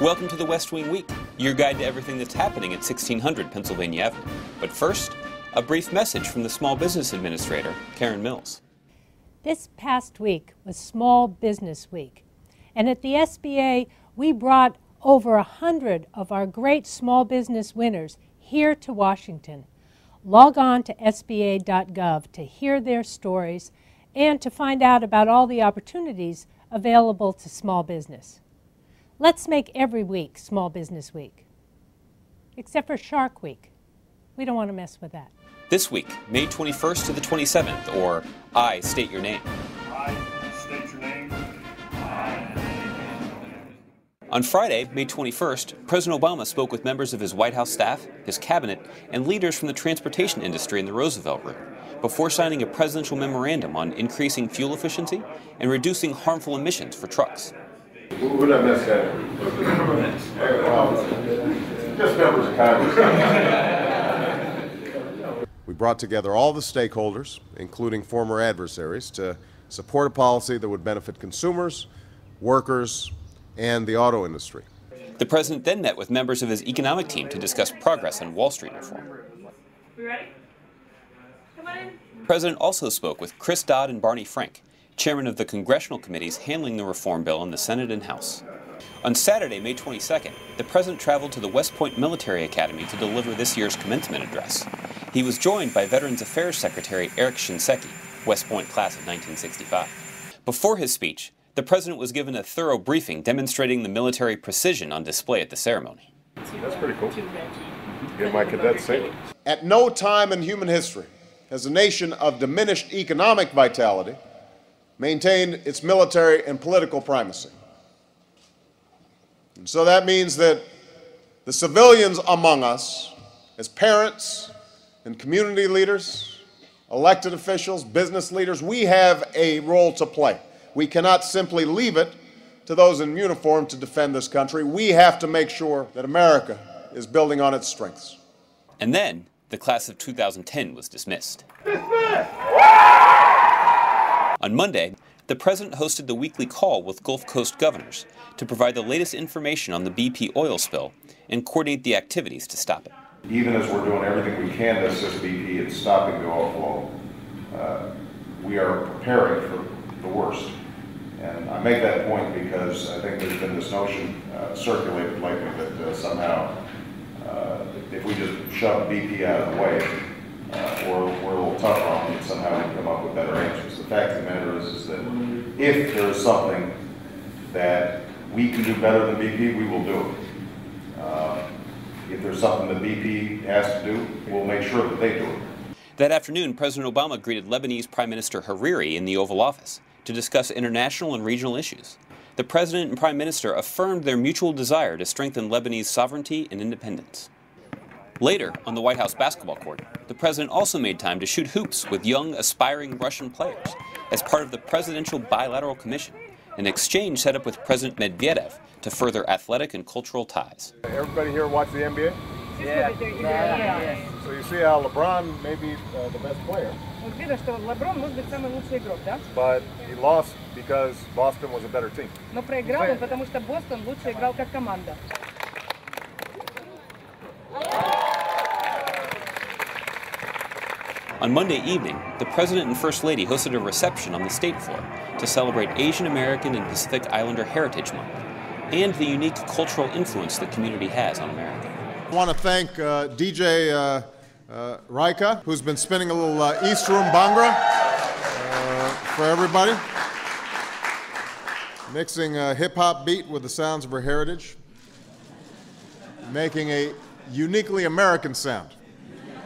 Welcome to the West Wing Week, your guide to everything that's happening at 1600 Pennsylvania Avenue. But first, a brief message from the Small Business Administrator, Karen Mills. This past week was Small Business Week, and at the SBA, we brought over 100 of our great small business winners here to Washington. Log on to sba.gov to hear their stories and to find out about all the opportunities available to small business. Let's make every week Small Business Week, except for Shark Week. We don't want to mess with that. This week, May 21st to the 27th, or I State Your Name. I state your name. On Friday, May 21st, President Obama spoke with members of his White House staff, his cabinet, and leaders from the transportation industry in the Roosevelt Room, before signing a presidential memorandum on increasing fuel efficiency and reducing harmful emissions for trucks. Who did I miss that? Just members of Congress. We brought together all the stakeholders, including former adversaries, to support a policy that would benefit consumers, workers, and the auto industry. The president then met with members of his economic team to discuss progress on Wall Street reform. We ready? Come on in. The president also spoke with Chris Dodd and Barney Frank, chairman of the congressional committees handling the reform bill in the Senate and House. On Saturday, May 22nd, the president traveled to the West Point Military Academy to deliver this year's commencement address. He was joined by Veterans Affairs Secretary Eric Shinseki, West Point class of 1965. Before his speech, the president was given a thorough briefing demonstrating the military precision on display at the ceremony. That's pretty cool. Get my cadets safe. At no time in human history has a nation of diminished economic vitality maintained its military and political primacy. And so that means that the civilians among us, as parents and community leaders, elected officials, business leaders, we have a role to play. We cannot simply leave it to those in uniform to defend this country. We have to make sure that America is building on its strengths. And then, the class of 2010 was dismissed. On Monday, the president hosted the weekly call with Gulf Coast governors to provide the latest information on the BP oil spill and coordinate the activities to stop it. Even as we're doing everything we can to assist BP in stopping the oil flow, we are preparing for the worst. And I make that point because I think there's been this notion circulated lately that somehow if we just shove BP out of the way, or we're a little tougher on it, somehow we can come up with better answers. The fact of the matter is that if there is something that we can do better than BP, we will do it. If there's something that BP has to do, we'll make sure that they do it. That afternoon, President Obama greeted Lebanese Prime Minister Hariri in the Oval Office to discuss international and regional issues. The president and prime minister affirmed their mutual desire to strengthen Lebanese sovereignty and independence. Later, on the White House basketball court, the president also made time to shoot hoops with young, aspiring Russian players as part of the Presidential Bilateral Commission, an exchange set up with President Medvedev to further athletic and cultural ties. Everybody here watch the NBA? Yeah. So you see how LeBron may be the best player, but he lost because Boston was a better team. Но проиграл он, потому что Бостон лучше играл как команда. On Monday evening, the President and First Lady hosted a reception on the State floor to celebrate Asian American and Pacific Islander Heritage Month and the unique cultural influence the community has on America. I want to thank DJ Raika, who's been spinning a little East Room Bhangra for everybody, mixing a hip-hop beat with the sounds of her heritage, making a uniquely American sound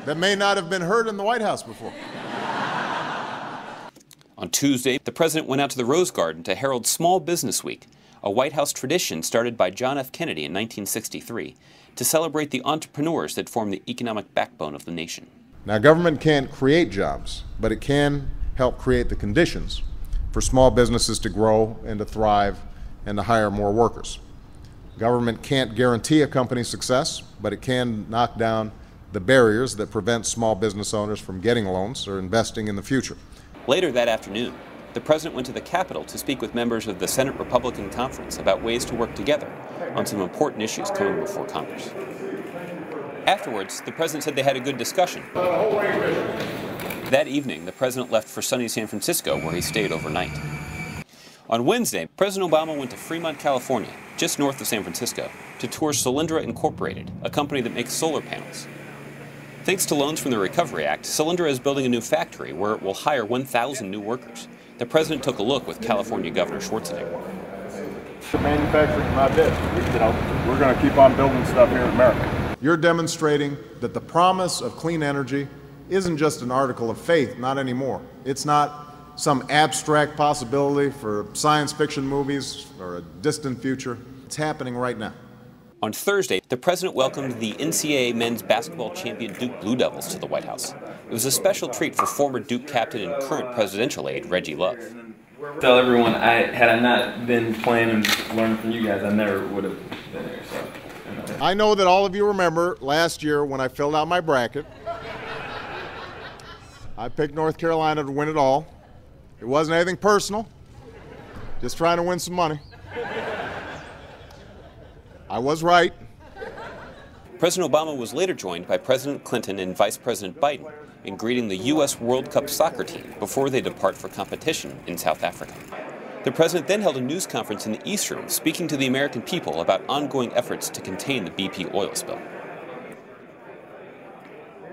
that may not have been heard in the White House before. On Tuesday, the president went out to the Rose Garden to herald Small Business Week, a White House tradition started by John F. Kennedy in 1963 to celebrate the entrepreneurs that form the economic backbone of the nation. Now, government can't create jobs, but it can help create the conditions for small businesses to grow and to thrive and to hire more workers. Government can't guarantee a company's success, but it can knock down the barriers that prevent small business owners from getting loans or investing in the future. Later that afternoon, the president went to the Capitol to speak with members of the Senate Republican Conference about ways to work together on some important issues coming before Congress. Afterwards, the president said they had a good discussion. That evening, the president left for sunny San Francisco, where he stayed overnight. On Wednesday, President Obama went to Fremont, California, just north of San Francisco, to tour Solyndra Incorporated, a company that makes solar panels. Thanks to loans from the Recovery Act, Solyndra is building a new factory where it will hire 1,000 new workers. The president took a look with California Governor Schwarzenegger. Manufacturing my best. We're going to keep on building stuff here in America. You're demonstrating that the promise of clean energy isn't just an article of faith, not anymore. It's not some abstract possibility for science fiction movies or a distant future. It's happening right now. On Thursday, the president welcomed the NCAA men's basketball champion Duke Blue Devils to the White House. It was a special treat for former Duke captain and current presidential aide Reggie Love. Tell everyone, had I not been playing and learning from you guys, I never would have been there. So, I know that all of you remember last year when I filled out my bracket. I picked North Carolina to win it all. It wasn't anything personal, just trying to win some money. I was right. President Obama was later joined by President Clinton and Vice President Biden in greeting the U.S. World Cup soccer team before they depart for competition in South Africa. The president then held a news conference in the East Room, speaking to the American people about ongoing efforts to contain the BP oil spill.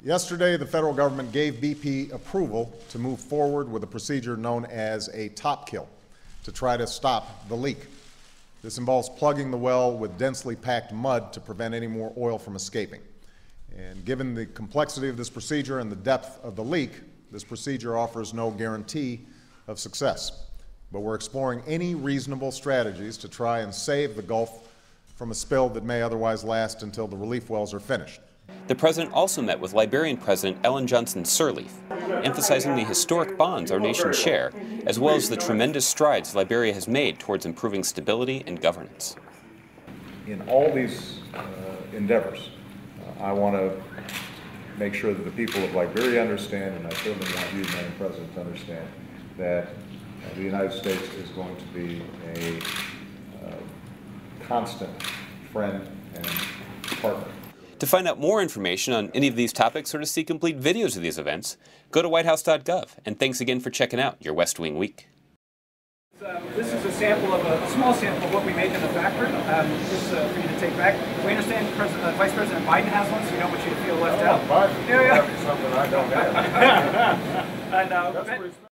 Yesterday, the federal government gave BP approval to move forward with a procedure known as a top kill to try to stop the leak. This involves plugging the well with densely packed mud to prevent any more oil from escaping. And given the complexity of this procedure and the depth of the leak, this procedure offers no guarantee of success. But we're exploring any reasonable strategies to try and save the Gulf from a spill that may otherwise last until the relief wells are finished. The president also met with Liberian President Ellen Johnson Sirleaf, emphasizing the historic bonds our nations share, as well as the tremendous strides Liberia has made towards improving stability and governance. In all these endeavors, I want to make sure that the people of Liberia understand, and I certainly want you, Madam President, to understand that the United States is going to be a constant friend and partner. To find out more information on any of these topics or to see complete videos of these events, go to whitehouse.gov. And thanks again for checking out your West Wing Week. This is a sample of a small sample of what we made in the factory. This is for you to take back. We understand Vice President Biden has one, so we don't want you to feel left out. Biden, yeah. Something I don't have. And,